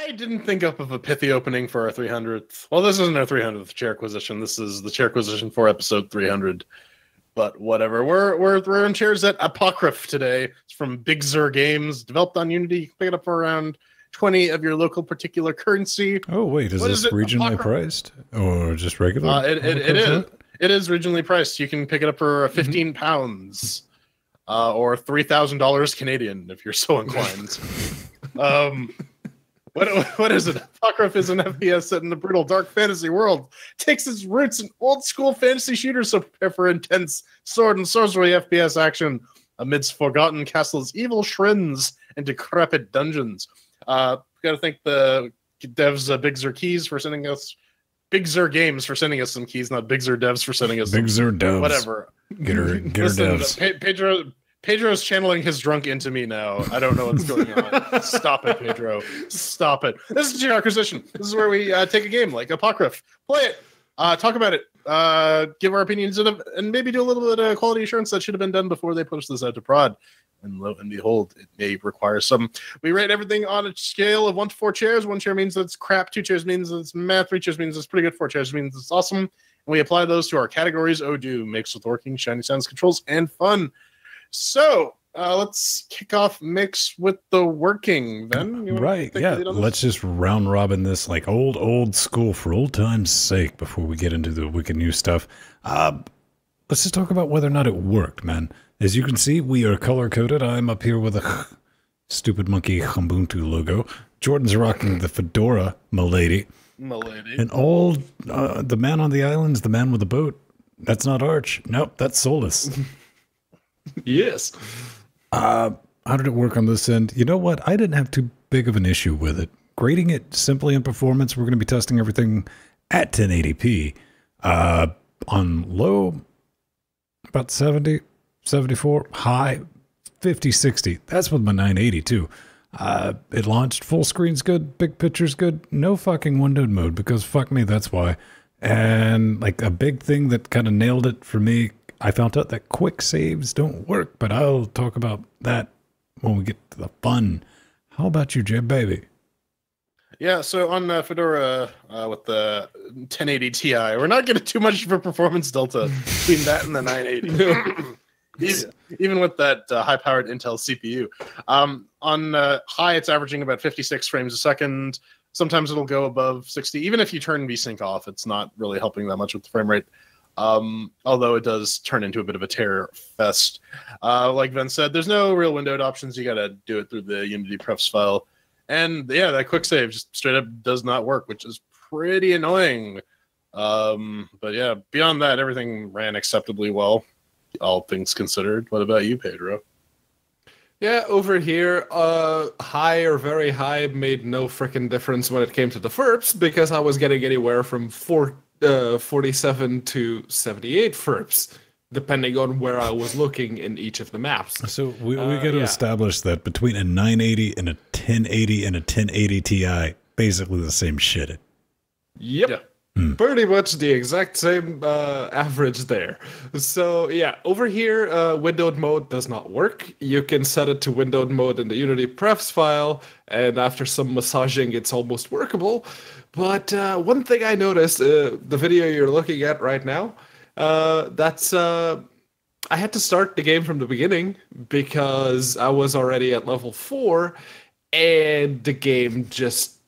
I didn't think up of a pithy opening for our 300th. Well, this isn't our 300th ChairQAsition. This is the ChairQAsition for episode 300. But whatever. We're in chairs at Apocryph today. It's from Bigzur Games, developed on Unity. You can pick it up for around 20 of your local particular currency. Oh wait, is this regionally priced or just regular? It is regionally priced. You can pick it up for 15 pounds, or $3,000 Canadian if you're so inclined. What is it? Apocryph is an FPS set in the brutal dark fantasy world. It takes its roots in old school fantasy shooters, so prepare for intense sword and sorcery FPS action amidst forgotten castles, evil shrines, and decrepit dungeons. Got to thank the devs Bigzur Keys for sending us Bigzur Games for sending us some keys, not Bigzur Devs for sending us Bigzur Devs. Whatever. Get her devs. Pedro's channeling his drunk into me now. I don't know what's going on. Stop it, Pedro. Stop it. This is ChairQAsition. This is where we take a game like Apocryph, play it, talk about it, give our opinions, and maybe do a little bit of quality assurance that should have been done before they push this out to prod. And lo and behold, it may require some. We rate everything on a scale of 1 to 4 chairs. 1 chair means it's crap. 2 chairs means it's meh. 3 chairs means it's pretty good. 4 chairs means it's awesome. And we apply those to our categories. Do mix with working, shiny sounds, controls, and fun. So let's kick off mix with the working. Then right, yeah. Let's just round robin this like old school for old time's sake before we get into the wicked new stuff. Let's just talk about whether or not it worked, man. As you can see, we are color coded. I'm up here with a stupid monkey Ubuntu logo. Jordan's rocking the fedora, milady. And all the man on the island is the man with the boat. That's not Arch. Nope, that's Solus. Yes. How did it work on this end? You know what? I didn't have too big of an issue with it. Grading it simply in performance, we're going to be testing everything at 1080p. On low, about 70, 74. High, 50, 60. That's with my 980 too. It launched full screen's good, big picture's good. No fucking windowed mode because fuck me, that's why. And like a big thing that kind of nailed it for me, I found out that quick saves don't work, but I'll talk about that when we get to the fun. How about you, Jeb Baby? Yeah, so on Fedora with the 1080 Ti, we're not getting too much of a performance delta between that and the 980. Even with that high-powered Intel CPU. On high, it's averaging about 56 frames a second. Sometimes it'll go above 60. Even if you turn VSync off, it's not really helping that much with the frame rate. Although it does turn into a bit of a terror fest. Like Ben said, there's no real windowed options. You got to do it through the Unity prefs file. And yeah, that quick save just straight up does not work, which is pretty annoying. But yeah, beyond that, everything ran acceptably well, all things considered. What about you, Pedro? Yeah, over here, high or very high made no frickin' difference when it came to the FERPs because I was getting anywhere from 47 to 78 FERPs, depending on where I was looking in each of the maps. So we got to establish that between a 980 and a 1080 and a 1080 Ti, basically the same shit. Yep. Yeah. Pretty much the exact same average there. So yeah, over here, windowed mode does not work. You can set it to windowed mode in the Unity prefs file, and after some massaging, it's almost workable. But one thing I noticed, the video you're looking at right now, I had to start the game from the beginning because I was already at level 4, and the game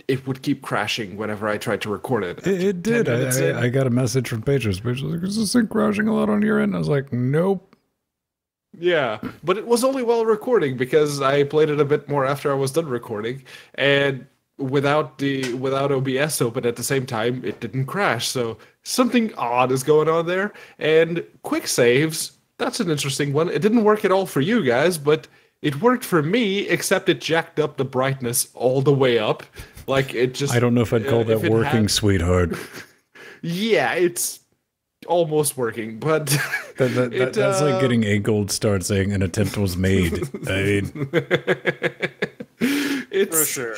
it would keep crashing whenever I tried to record it. It did. I got a message from Patrons. Like, is this thing crashing a lot on your end? I was like, nope. Yeah, but it was only while recording because I played it a bit more after I was done recording, and without OBS open at the same time, it didn't crash. So something odd is going on there. And quick saves, that's an interesting one. It didn't work at all for you guys, but it worked for me, except it jacked up the brightness all the way up. Like it just. I don't know if I'd call that working, sweetheart. Yeah, it's almost working, but that's like getting a gold star saying an attempt was made. I mean, it's for sure.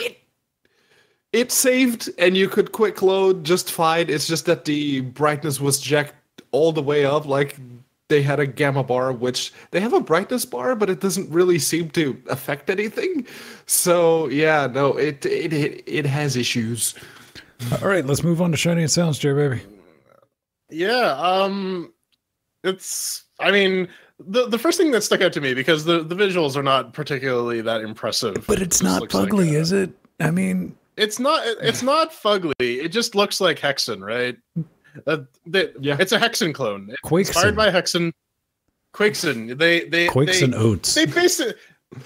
It saved, and you could quick load just fine. It's just that the brightness was jacked all the way up, like they had a gamma bar, which they have a brightness bar, but it doesn't really seem to affect anything. So yeah, no, it has issues. All right, let's move on to shiny and sounds, Jay baby. Yeah, I mean, the first thing that stuck out to me, because the visuals are not particularly that impressive. But it's not fugly, is it? I mean, it's not fugly. It just looks like Hexen, right? Yeah, it's a Hexen clone. Quakeson. Inspired by Hexen. Quakeson. Quakeson Oats.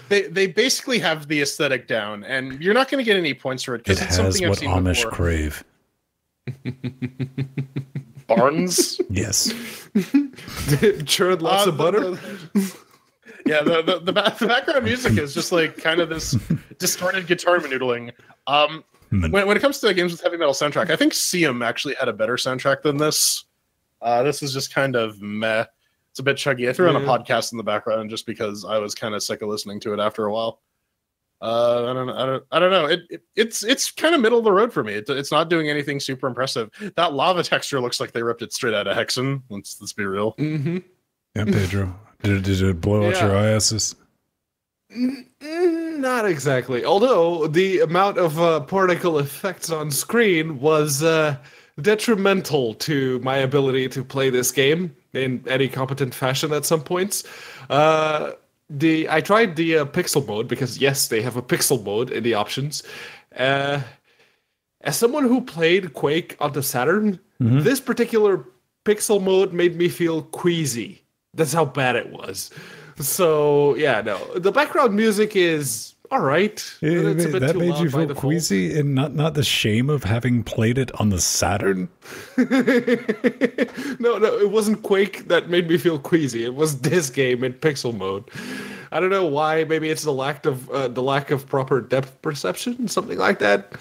They basically have the aesthetic down, and you're not going to get any points for it because it's something I've seen Amish before. crave. Barns. Yes. Churned lots of butter. Yeah, the background music is just like kind of this distorted guitar manoodling. When it comes to games with heavy metal soundtrack, I think Siam actually had a better soundtrack than this. This is just kind of meh. It's a bit chuggy. I threw on a podcast in the background just because I was kind of sick of listening to it after a while. I don't know. It's kind of middle of the road for me. It's not doing anything super impressive. That lava texture looks like they ripped it straight out of Hexen. Let's be real. Mm-hmm. Yeah, Pedro. Did it blow out your eyes? Not exactly. Although the amount of particle effects on screen was detrimental to my ability to play this game in any competent fashion at some points. I tried the pixel mode because yes, they have a pixel mode in the options. As someone who played Quake on the Saturn, this particular pixel mode made me feel queasy. That's how bad it was. So yeah, no, the background music is all right. It's a bit that too made loud you by feel default. queasy, and not the shame of having played it on the Saturn. No, it wasn't Quake that made me feel queasy. It was this game in pixel mode. I don't know why. Maybe it's the lack of proper depth perception, something like that.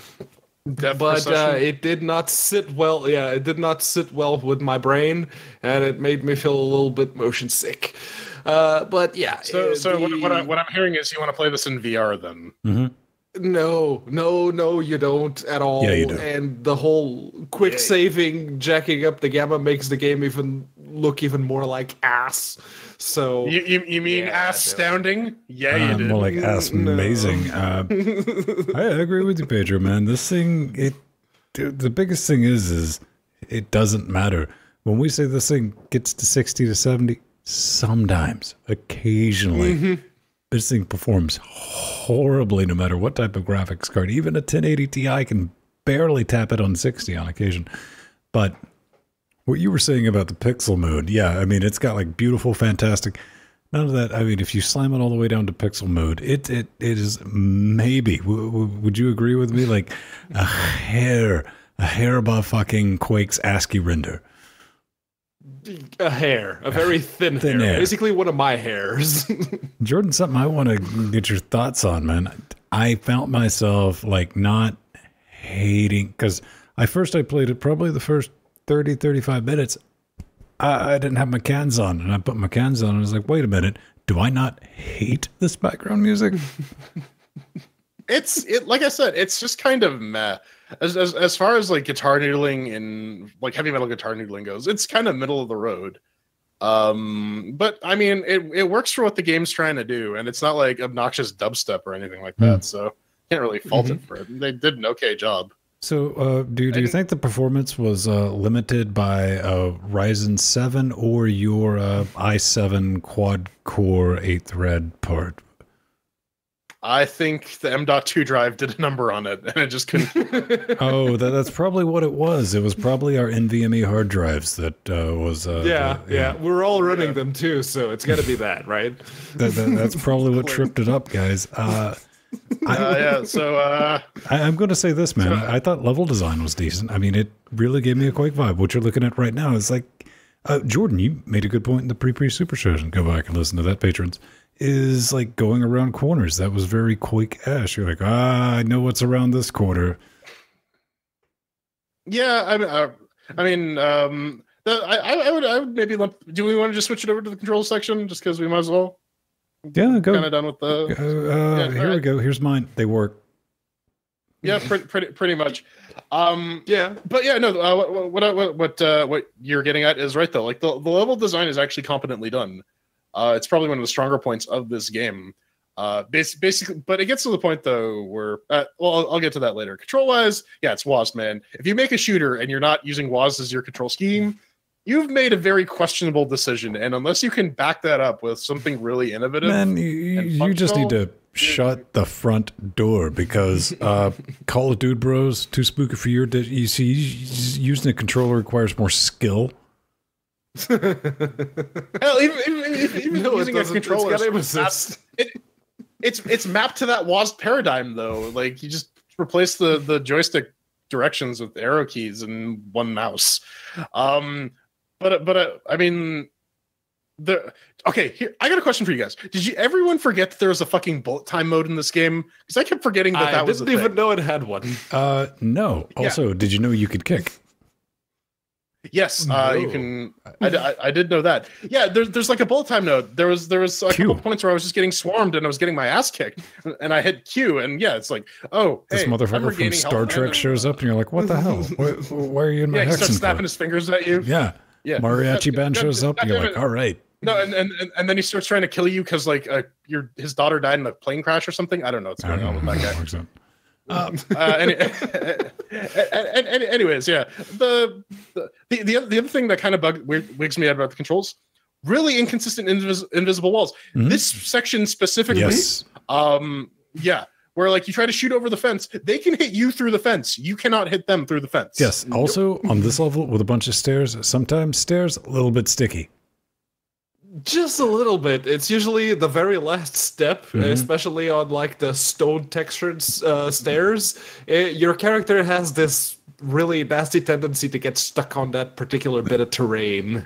But it did not sit well. Yeah, it did not sit well with my brain, and it made me feel a little bit motion sick. But yeah. So what I'm hearing is you want to play this in VR then? Mm-hmm. No, you don't at all. Yeah, you do. And the whole quick saving, jacking up the gamma makes the game look even more like ass. So you mean astounding? Yeah, you did. More like ass amazing. I agree with you, Pedro. Man, this thing, the biggest thing is it doesn't matter when we say this thing gets to 60 to 70. Sometimes, occasionally, this thing performs horribly no matter what type of graphics card. Even a 1080 Ti can barely tap it on 60 on occasion. But what you were saying about the pixel mode, yeah, I mean, it's got like beautiful, fantastic. None of that. I mean, if you slam it all the way down to pixel mode, it is maybe. Would you agree with me? Like a hair above fucking Quake's ASCII render. A hair, a very thin hair. Basically one of my hairs. Jordan, something I want to get your thoughts on, man. I found myself like not hating, because I played it probably the first 30, 35 minutes. I didn't have my cans on, and I put my cans on, and I was like, wait a minute, do I not hate this background music? Like I said, it's just kind of meh. As far as like guitar noodling and like heavy metal guitar noodling goes, it's kind of middle of the road. But I mean, it works for what the game's trying to do, and it's not like obnoxious dubstep or anything like that. So can't really fault it for it. They did an okay job. So, do you think the performance was limited by Ryzen 7 or your i7 quad-core 8-thread part? I think the M.2 drive did a number on it, and it just couldn't. Oh, that's probably what it was. It was probably our NVMe hard drives that was. Yeah. We're all running them too, so it's got to be that, right? That's probably what tripped it up, guys. I'm going to say this, man. I thought level design was decent. I mean, it really gave me a Quake vibe. What you're looking at right now is like, Jordan, you made a good point in the pre super session. Go back and listen to that, patrons. Is like going around corners. That was very Quake-esque. You're like, I know what's around this corner. Yeah, I would maybe do we want to just switch it over to the control section just because we might as well? Yeah, go. Kind of done with the. Here we go. Here's mine. They work. Yeah, pretty much. Yeah, but yeah, no. What you're getting at is right though. Like the level design is actually competently done. It's probably one of the stronger points of this game. Basically, but it gets to the point though where, well, I'll get to that later. Control wise, yeah, it's WASD, man. If you make a shooter and you're not using WASD as your control scheme, you've made a very questionable decision. And unless you can back that up with something really innovative, man, you just need to shut the front door because Call of Duty Bros too spooky for your. You see, using a controller requires more skill. Hell, even using a controller, it's mapped to that WASD paradigm though. Like you just replace the joystick directions with arrow keys and one mouse. But I mean, okay. Here, I got a question for you guys. Did everyone forget that there was a fucking bullet time mode in this game? Because I kept forgetting that was. I didn't even know it had one. No. Also, did you know you could kick? Yes, you can. I did know that. Yeah, there's like a bullet time node. There was a couple points where I was just getting swarmed and I was getting my ass kicked, and I hit Q, and yeah, it's like, oh, this motherfucker from Star Trek shows up, and you're like, what the hell? Why are you in my hexen? He starts snapping his fingers at you. Yeah. Mariachi band shows up, and you're like, all right. No, and then he starts trying to kill you because like his daughter died in a plane crash or something. I don't know what's going on with that guy. Anyways, yeah. The other thing that kind of wigs me out about the controls, really inconsistent invisible walls. This section specifically, yeah, where like you try to shoot over the fence, they can hit you through the fence. You cannot hit them through the fence. Yes. Also, on this level with a bunch of stairs, sometimes stairs a little bit sticky. Just a little bit. It's usually the very last step, especially on like the stone textured stairs. Your character has this really nasty tendency to get stuck on that particular bit of terrain.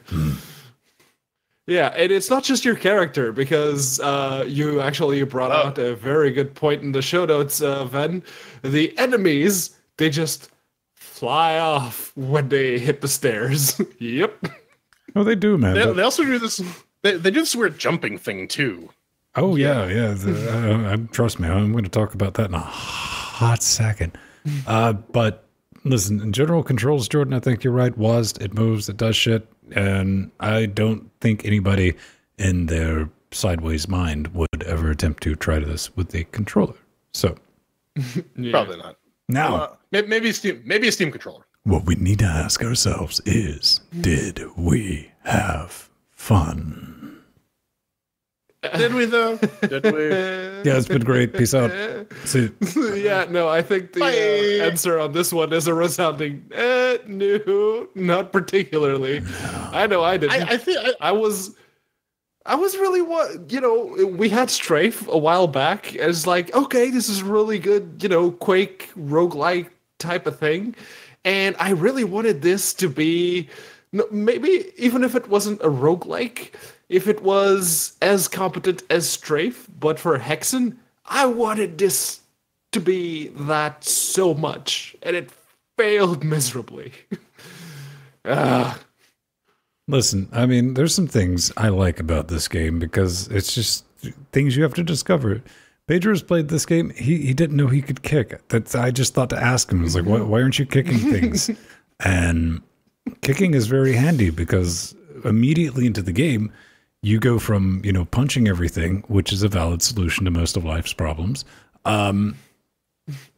Yeah, and it's not just your character, because you actually brought out a very good point in the show notes, Ven. The enemies, they just fly off when they hit the stairs. Yep. Oh, they do, man. They also do this. They do this weird jumping thing too. Oh yeah. Trust me, I'm going to talk about that in a hot second. But listen, in general controls, Jordan, I think you're right. WASD, it moves, it does shit, and I don't think anybody in their sideways mind would ever attempt to try this with a controller. So probably not. Now, maybe a Steam controller. What we need to ask ourselves is, did we have fun? Did we though? Did we? Yeah, it's been great. Peace out. See you. Yeah, no, I think the answer on this one is a resounding no, not particularly. No. I know I didn't. I think I was really we had Strafe a while back as like, okay, this is really good, Quake roguelike type of thing. And I really wanted this to be, maybe even if it wasn't a roguelike, if it was as competent as Strafe, but for Hexen, I wanted this to be that so much, and it failed miserably. Listen, I mean, there's some things I like about this game because it's just things you have to discover. Pedro has played this game. He didn't know he could kick. I just thought to ask him. I was like, why aren't you kicking things? And kicking is very handy because immediately into the game, you go from, punching everything, which is a valid solution to most of life's problems,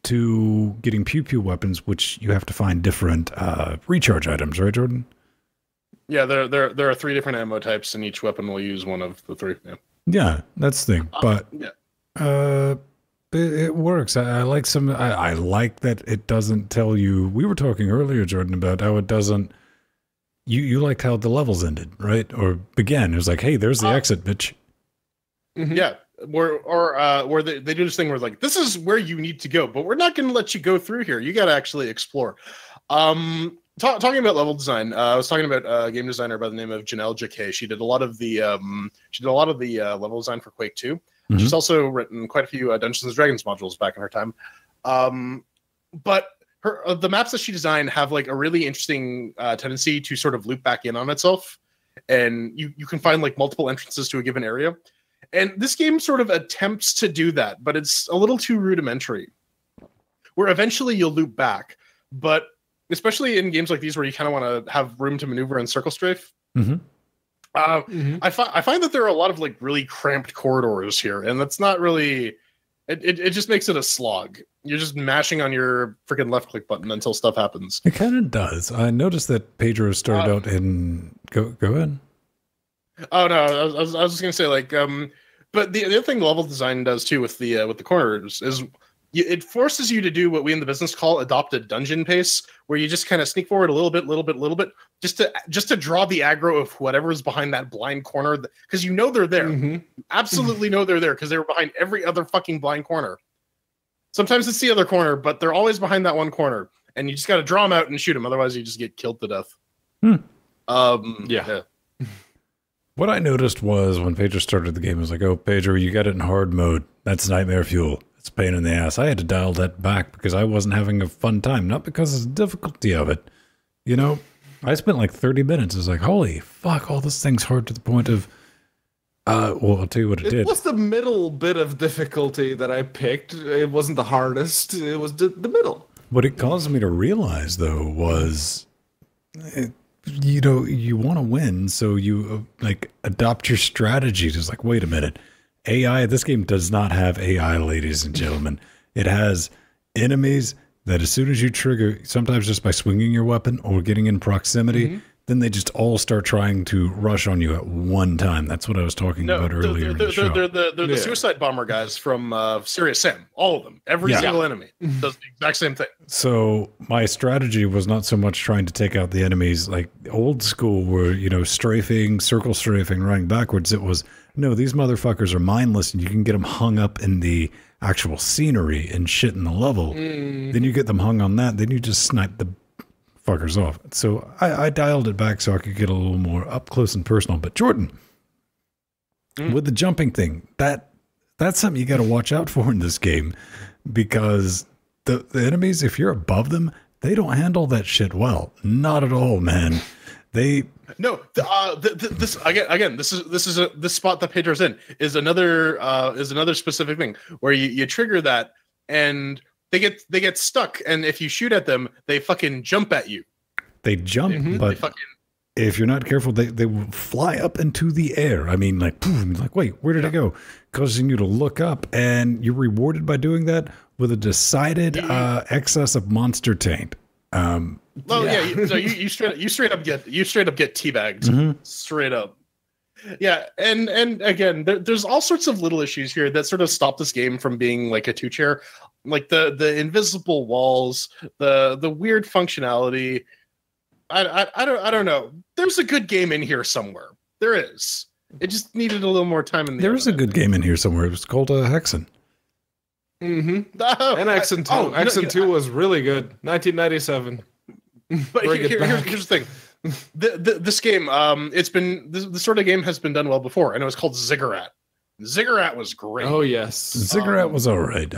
to getting pew-pew weapons, which you have to find different recharge items, right, Jordan? Yeah, there are 3 different ammo types, and each weapon will use one of the 3. Yeah, that's the thing. But it works. I like I like that it doesn't tell you. We were talking earlier, Jordan, about how it doesn't. You liked how the levels ended, right? Or began. It was like, hey, there's the exit, bitch. Yeah. Where they do this thing where like, this is where you need to go, but we're not going to let you go through here. You got to actually explore. Talking about level design, I was talking about a game designer by the name of Janelle Jacquet. She did a lot of the level design for Quake 2. Mm-hmm. She's also written quite a few Dungeons and Dragons modules back in her time. But the maps that she designed have like a really interesting tendency to sort of loop back in on itself, and you can find like multiple entrances to a given area. And this game sort of attempts to do that, but it's a little too rudimentary. where eventually you'll loop back. But especially in games like these where you kind of want to have room to maneuver and circle strafe, I find that there are a lot of like really cramped corridors here, and that's not really. It just makes it a slog. You're just mashing on your freaking left click button until stuff happens. It kind of does. I noticed that Pedro started out in. Go ahead. Oh no, I was just gonna say like but the other thing level design does too with the corners is it forces you to do what we in the business call adopted dungeon pace, where you just kind of sneak forward a little bit, just to draw the aggro of whatever is behind that blind corner, because you know they're there. You absolutely know they're there because they were behind every other fucking blind corner. Sometimes it's the other corner, but they're always behind that one corner, and you just got to draw them out and shoot them. Otherwise, you just get killed to death. Yeah. What I noticed was when Pedro started the game, I was like, "Oh, Pedro, you got it in hard mode. That's nightmare fuel. It's a pain in the ass." I had to dial that back because I wasn't having a fun time, not because of the difficulty of it. You know, I spent like 30 minutes. I was like, "Holy fuck! All this thing's hard to the point of." Well, I'll tell you what it did. It was the middle bit of difficulty that I picked. It wasn't the hardest. It was the middle. What it caused me to realize, though, was, you know, you want to win, so you like adopt your strategy. Just like, wait a minute, AI. This game does not have AI, ladies and gentlemen. It has enemies that as soon as you trigger, sometimes just by swinging your weapon or getting in proximity, then they just all start trying to rush on you at one time. That's what I was talking about earlier. They're the suicide bomber guys from Serious Sam. All of them. Every single enemy does the exact same thing. So my strategy was not so much trying to take out the enemies like old school where, you know, strafing, circle strafing, running backwards. It was, no, these motherfuckers are mindless and you can get them hung up in the actual scenery and shit in the level. Then you get them hung on that. Then you just snipe the fuckers off. So I dialed it back so I could get a little more up close and personal. But Jordan, with the jumping thing, that's something you got to watch out for in this game, because the enemies, if you're above them, they don't handle that shit well. Not at all, man. They this spot that Pedro's in is another specific thing where you trigger that and they get stuck, and if you shoot at them, they fucking jump at you. They jump, but if you're not careful, they will fly up into the air. I mean, like, boom, like, wait, where did it go? Causing you to look up, and you're rewarded by doing that with a decided excess of monster taint. So you straight up get teabagged, straight up. Yeah, and again, there's all sorts of little issues here that sort of stop this game from being like a 2-chair, like the invisible walls, the weird functionality. I don't know. There's a good game in here somewhere. There is. It just needed a little more time in the. There is a good game in here somewhere. It was called Hexen. And Hexen 2. Hexen 2 was really good. 1997. But here's the thing. This game, it's been this sort of game has been done well before, and it was called Ziggurat. Ziggurat was great. Oh yes, Ziggurat was all right.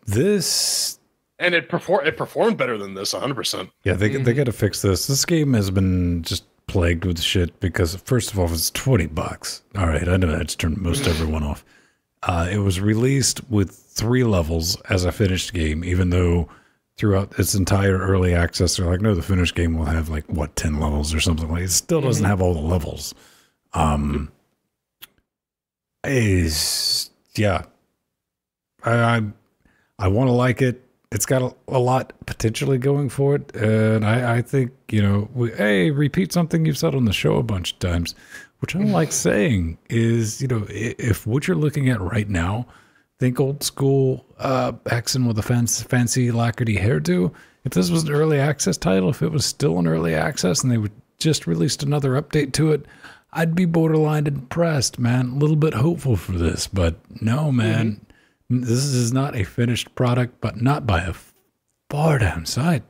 This and it performed better than this, 100%. Yeah, they got to fix this. This game has been just plagued with shit because first of all, it's $20. All right, I know that's turned most everyone off. It was released with 3 levels as a finished game, even though throughout its entire early access, they're like, no, the finished game will have like 10 levels or something like. It still doesn't have all the levels. I want to like it. It's got a lot potentially going for it, and I think, you know, repeat something you've said on the show a bunch of times, which I don't like saying is, you know, if what you're looking at right now, think old school Hexen with a fancy lacquerty hairdo. If this was an early access title, if it was still an early access and they would just released another update to it, I'd be borderline impressed, man. A little bit hopeful for this, but no, man. This is not a finished product, but not by a far damn sight.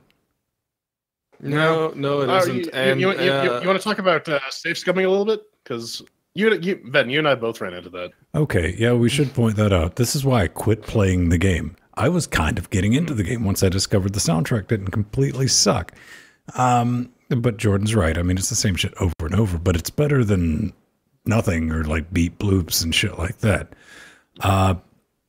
No, it isn't. You want to talk about safe scumming a little bit? Because Ben, you and I both ran into that. Okay, yeah, we should point that out. This is why I quit playing the game. I was kind of getting into the game once I discovered the soundtrack didn't completely suck. But Jordan's right. I mean, it's the same shit over and over, but it's better than nothing or like beat bloops and shit like that.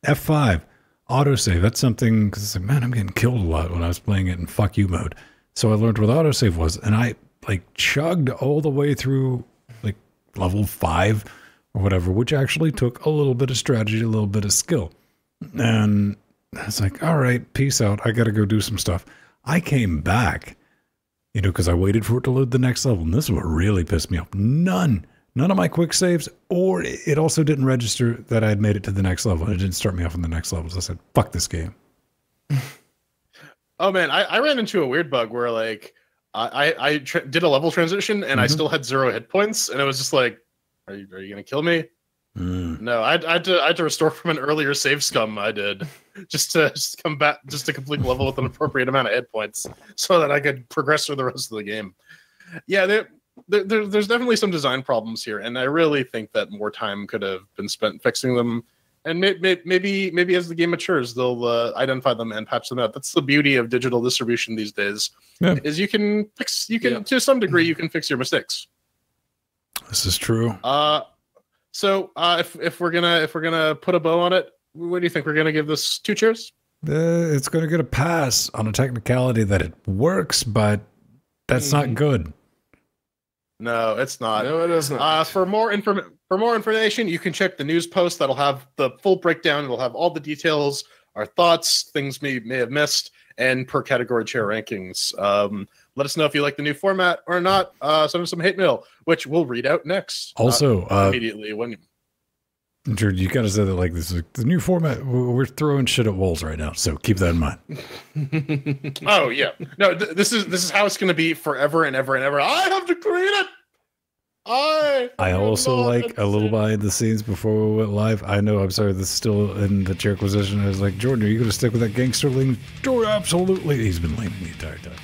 F5. autosave. That's something, because it's like, man, I'm getting killed a lot when I was playing it in fuck you mode. So I learned what autosave was, and I like chugged all the way through like level 5 or whatever, which actually took a little bit of strategy, a little bit of skill. And I was like, all right, peace out. I got to go do some stuff. I came back, you know, because I waited for it to load the next level. And this is what really pissed me off. None of my quick saves, or it also didn't register that I had made it to the next level. It didn't start me off on the next levels. I said, fuck this game. Oh man, I ran into a weird bug where like I did a level transition and I still had 0 hit points, and it was just like, are you gonna kill me? No, I had to restore from an earlier save scum I did just to come back, just to complete the level with an appropriate amount of hit points so that I could progress through the rest of the game. Yeah, there's definitely some design problems here, and I really think that more time could have been spent fixing them. And maybe as the game matures, they'll identify them and patch them out. That's the beauty of digital distribution these days. Yeah. Is you can to some degree you can fix your mistakes. This is true. So if we're gonna put a bow on it, what do you think? We're gonna give this 2 cheers? It's gonna get a pass on a technicality that it works, but that's not good. No, it's not. No, it is not. For more information, you can check the news post. That'll have the full breakdown. It'll have all the details, our thoughts, things we may have missed, and per category chair rankings. Let us know if you like the new format or not. Send us some hate mail, which we'll read out next. Also, immediately when. Drew, you gotta say that like this is the new format. We're throwing shit at walls right now, so keep that in mind. Oh yeah, no, this is how it's gonna be forever and ever and ever. I have decreed it. I also like a little behind the scenes before we went live. I know, I'm sorry, this is still in the ChairQAsition. I was like, Jordan, are you gonna stick with that gangster lean? Jordan, absolutely. He's been leaning the entire time.